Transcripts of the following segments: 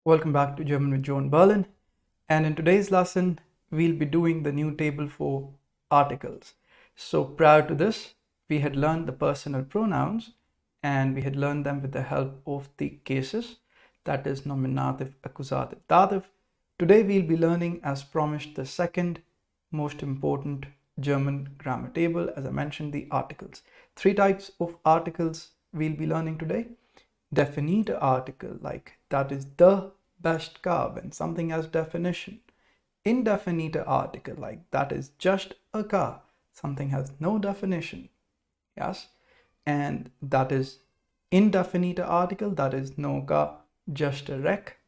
Welcome back to German with Joan Berlin, and in today's lesson we'll be doing the new table for articles. So prior to this we had learned the personal pronouns and we had learned them with the help of the cases, that is nominative, accusative, dative. Today we'll be learning, as promised, the second most important German grammar table, as I mentioned, the articles. Three types of articles we'll be learning today. Definite article, like that is the best car when something has definition. Indefinite article, like that is just a car, something has no definition. Yes, and that is indefinite article, that is no car, just a wreck.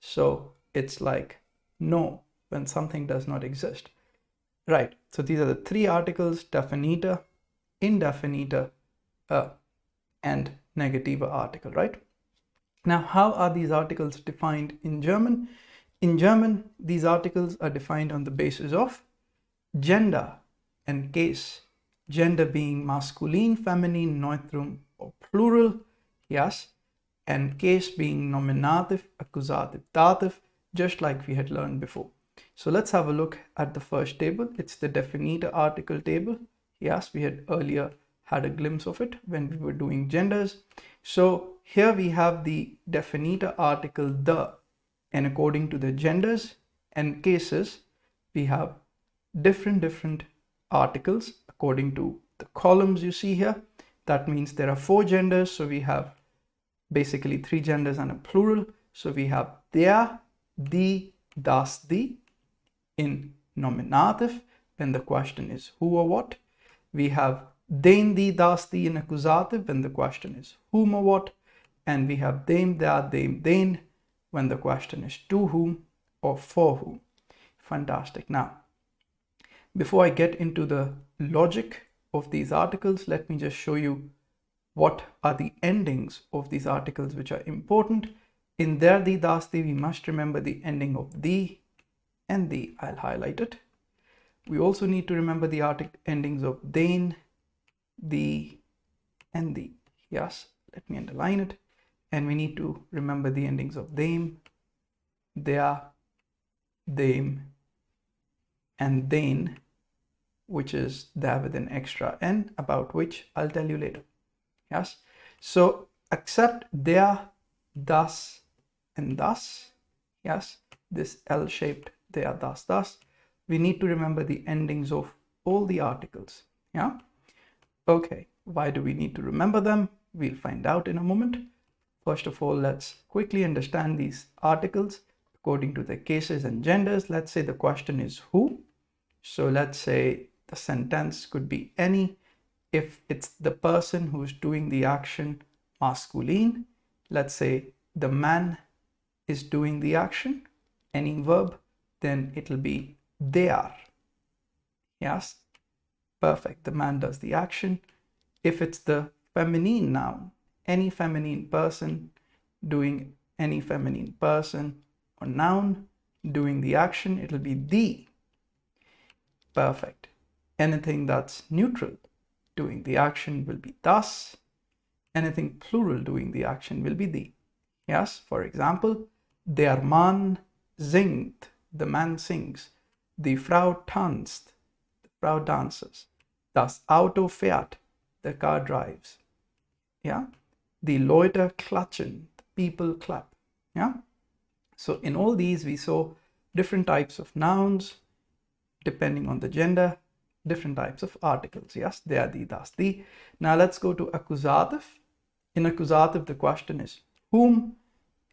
So it's like no when something does not exist. Right, so these are the three articles: definite, indefinite, and negative article, right? Now, how are these articles defined in German? In German, these articles are defined on the basis of gender and case. Gender being masculine, feminine, neutrum, or plural, yes, and case being nominative, accusative, dative, just like we had learned before. So let's have a look at the first table. It's the definite article table. Yes, we had earlier had a glimpse of it when we were doing genders. So here we have the definite article the, and according to the genders and cases, we have different articles according to the columns you see here. That means there are four genders, so we have basically three genders and a plural. So we have der, die, das, die in nominative when the question is who or what. We have den, die, das, die in accusative when the question is whom or what. And we have dem, der, dem, den when the question is to whom or for whom. Fantastic. Now, before I get into the logic of these articles, let me just show you what are the endings of these articles which are important. In der, die, das, die, we must remember the ending of the and the. I'll highlight it. We also need to remember the endings of den, the, and the. Yes, let me underline it. And we need to remember the endings of them, their, them, and then, which is there with an extra n, about which I'll tell you later. Yes, so except der, das, and thus, yes, this L-shaped der, das, thus, we need to remember the endings of all the articles. Yeah, okay, why do we need to remember them? We'll find out in a moment. First of all, let's quickly understand these articles according to the cases and genders. Let's say the question is who. So let's say the sentence could be any. If it's the person who's doing the action, masculine, let's say the man is doing the action, any verb, then it'll be der. Yes, perfect. The man does the action. If it's the feminine noun, any feminine person doing any feminine person or noun doing the action, it'll be die. Perfect. Anything that's neutral doing the action will be das. Anything plural doing the action will be die. Yes, for example, der Mann singt, the man sings. Die Frau tanzt, the Frau dances. Das Auto fährt, the car drives. Yeah, die Leute klatschen, the people clap. Yeah, so in all these we saw different types of nouns depending on the gender, different types of articles. Yes, der, die, das, die. Now let's go to accusative. In accusative, the question is whom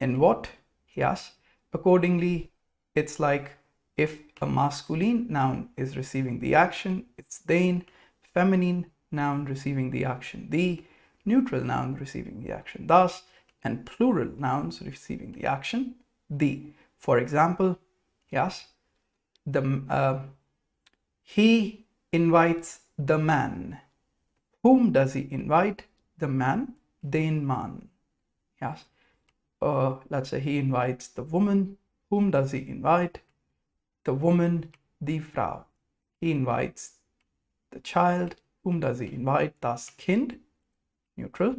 and what. Yes, accordingly, it's like if a masculine noun is receiving the action, it's den, feminine noun receiving the action, the, neutral noun receiving the action, das, and plural nouns receiving the action, the. For example, yes, he invites the man. Whom does he invite? The man, den Mann. Yes. Let's say he invites the woman. Whom does he invite? The woman, die Frau. He invites the child. Whom does he invite? Das Kind, neutral.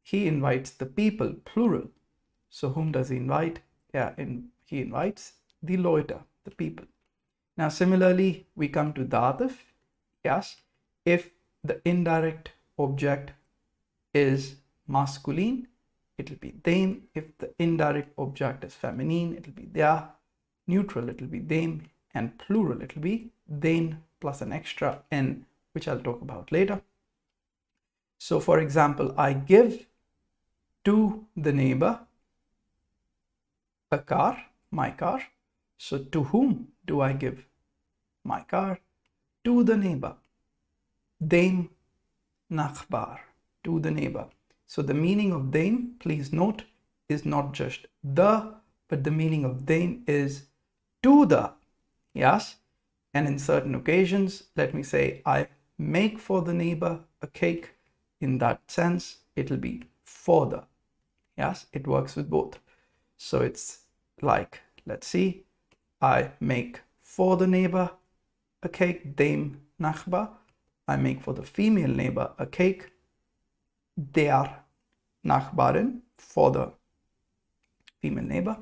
He invites the people, plural. So whom does he invite? he invites the Leute, the people. Now similarly, we come to dative. Yes, if the indirect object is masculine, it will be them. If the indirect object is feminine, it will be der. Neutral, it will be them. And plural, it will be den plus an extra n, which I'll talk about later. So for example, I give to the neighbor a car, my car. So to whom do I give my car? To the neighbor. Dem Nachbar, to the neighbor. So the meaning of dem, please note, is not just the, but the meaning of dem is to the. Yes. And in certain occasions, let me say, I make for the neighbor a cake. In that sense, it'll be for the. Yes, it works with both. So it's like, let's see, I make for the neighbor a cake, dem Nachbar. I make for the female neighbor a cake, der Nachbarin, for the female neighbor.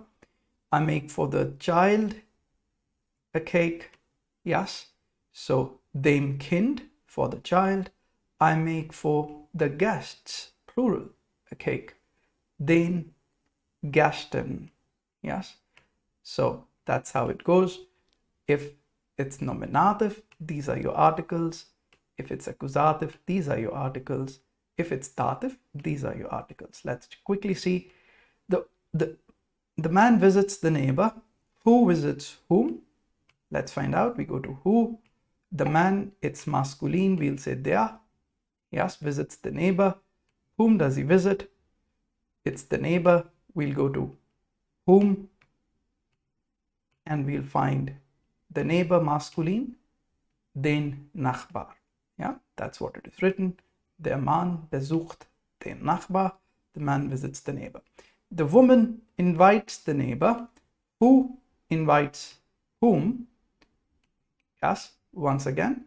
I make for the child a cake, yes, so dem Kind, for the child. I make for the guests, plural, a cake, den Gästen, yes. So that's how it goes. If it's nominative, these are your articles. If it's accusative, these are your articles. If it's dative, these are your articles. Let's quickly see. The man visits the neighbor. Who visits whom? Let's find out. We go to who. The man, it's masculine. We'll say der. Yes, visits the neighbor. Whom does he visit? It's the neighbor. We'll go to whom. And we'll find the neighbor masculine, den Nachbar. Yeah, that's what it is written. Der Mann besucht den Nachbar. The man visits the neighbor. The woman invites the neighbor. Who invites whom? Yes, once again,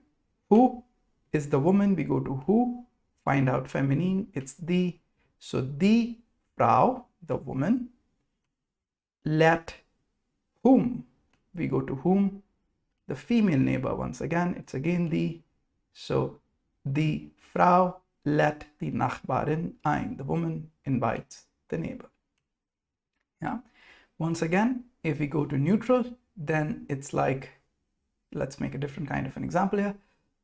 who is the woman? We go to who, find out feminine, it's die. So die Frau, the woman, lädt whom? We go to whom, the female neighbor, once again, it's again die. So die Frau lädt die Nachbarin ein. The woman invites the neighbor. Yeah. Once again, if we go to neutral, then it's like, let's make a different kind of an example here.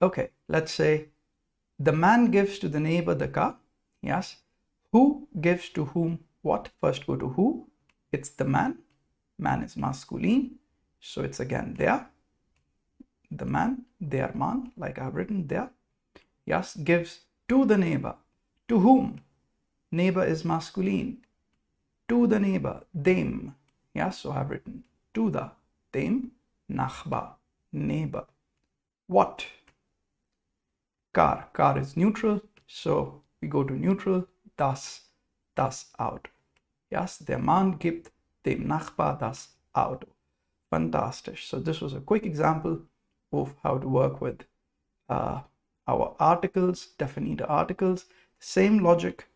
Okay, let's say the man gives to the neighbor the car. Yes. Who gives to whom what? First go to who. It's the man. Man is masculine. So it's again der. The man, der Mann, like I've written there. Yes, gives to the neighbor. To whom? Neighbor is masculine. To the neighbor, dem. Yes, so I've written to the, dem, Nachbar, neighbor. What? Car. Car is neutral, so we go to neutral, das Auto. Yes, der Mann gibt dem Nachbar das Auto. Fantastic. So this was a quick example of how to work with our articles, definite articles. Same logic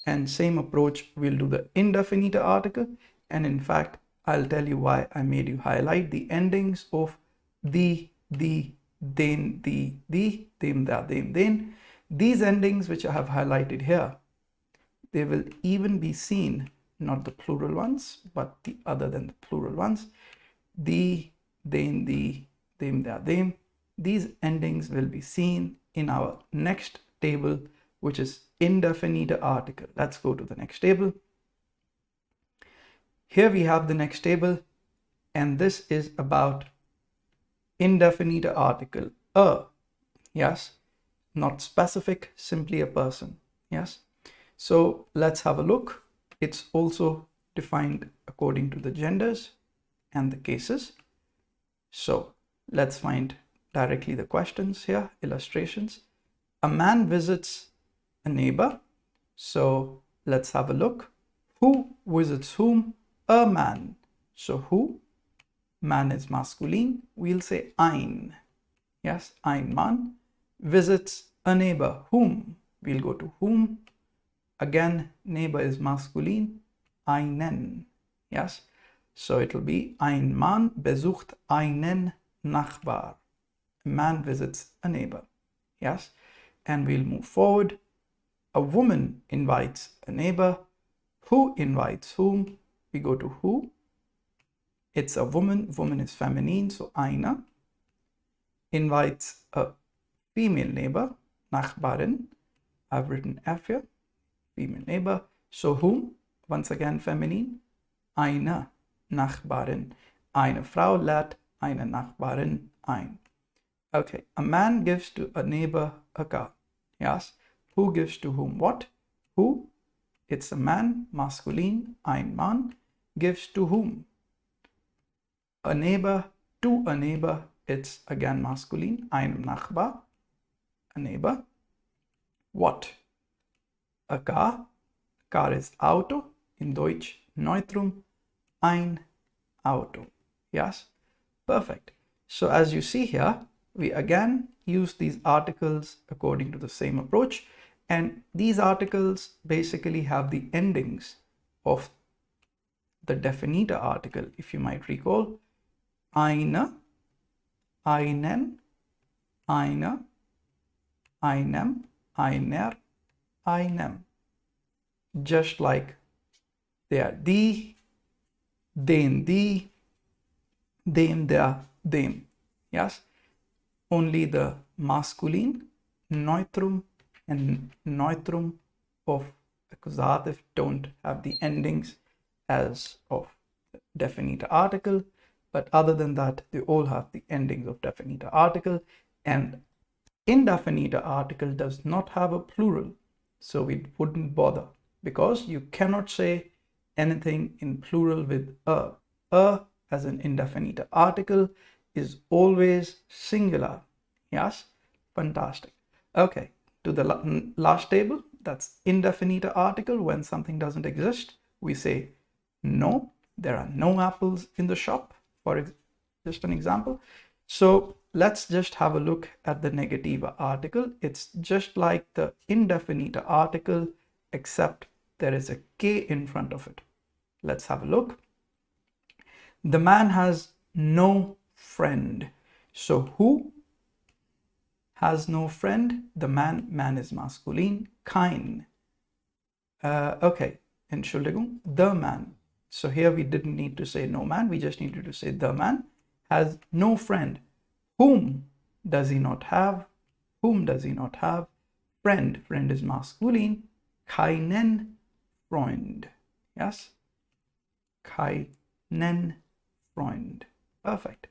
and same approach. We'll do the indefinite article, and in fact I'll tell you why I made you highlight the endings of the, den, the, dem, da, dem, den. These endings which I have highlighted here, they will even be seen, not the plural ones, but the other than the plural ones. The, den, the, dem, da, dem. These endings will be seen in our next table, which is indefinite article. Let's go to the next table. Here we have the next table, and this is about indefinite article. Yes, not specific, simply a person. Yes. So let's have a look. It's also defined according to the genders and the cases. So let's find directly the questions here, illustrations. A man visits a neighbor. So let's have a look. Who visits whom? A man. So who? Man is masculine. We'll say ein. Yes, ein Mann visits a neighbor. Whom? We'll go to whom. Again, neighbor is masculine. Einen. Yes. So it'll be ein Mann besucht einen Nachbar. A man visits a neighbor. Yes? And we'll move forward. A woman invites a neighbor. Who invites whom? We go to who. It's a woman. Woman is feminine, so eine. Invites a female neighbor, Nachbarin. I've written F here, female neighbor. So whom? Once again, feminine. Eine Nachbarin. Eine Frau lädt eine Nachbarin ein. Okay, a man gives to a neighbor a car. Yes. Who gives to whom what? Who? It's a man, masculine, ein Mann, gives to whom? A neighbor, to a neighbor, it's again masculine, ein Nachbar, a neighbor. What? A car. Car is Auto, in Deutsch Neutrum, ein Auto. Yes? Perfect. So as you see here, we again use these articles according to the same approach. And these articles basically have the endings of the definiter article, if you might recall. Eine, einen, eine, einem, einer, einem. Just like they are die, den, die, dem, der, dem. Yes? Only the masculine, Neutrum, and Neutrum of accusative don't have the endings as of definiter article, but other than that, they all have the endings of definiter article. And indefiniter article does not have a plural, so we wouldn't bother, because you cannot say anything in plural with a. A as an indefiniter article is always singular. Yes? Fantastic. Okay, to the last table, that's indefiniter article. When something doesn't exist, we say no, there are no apples in the shop, for just an example. So let's just have a look at the negativa article. It's just like the indefiniter article, except there is a K in front of it. Let's have a look. The man has no friend. So who has no friend? The man is masculine, kein. Okay, Entschuldigung, the man. So here we didn't need to say no man, we just needed to say the man has no friend. Whom does he not have? Whom does he not have? Friend. Friend is masculine, keinen Freund. Yes? Keinen Freund. Perfect.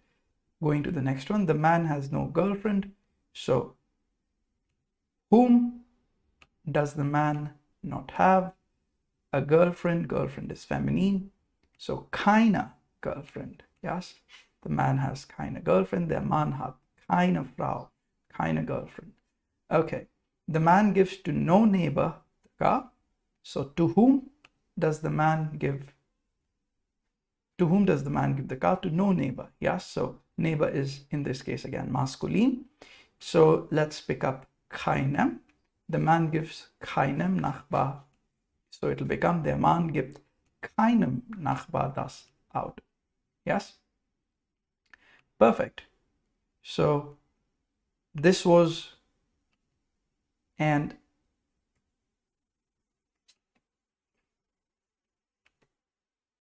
Going to the next one, the man has no girlfriend. So, whom does the man not have? A girlfriend. Girlfriend is feminine. So, keine Girlfriend. Yes? The man has keine Girlfriend. Der Mann hat keine Frau. Keine Girlfriend. Okay. The man gives to no neighbor the car. So, to whom does the man give? To whom does the man give the car? To no neighbor. Yes? So, neighbor is in this case again masculine. So let's pick up keinem. The man gives keinem Nachbar. So it'll become der Mann gibt keinem Nachbar das Auto. Yes? Perfect. So this was, and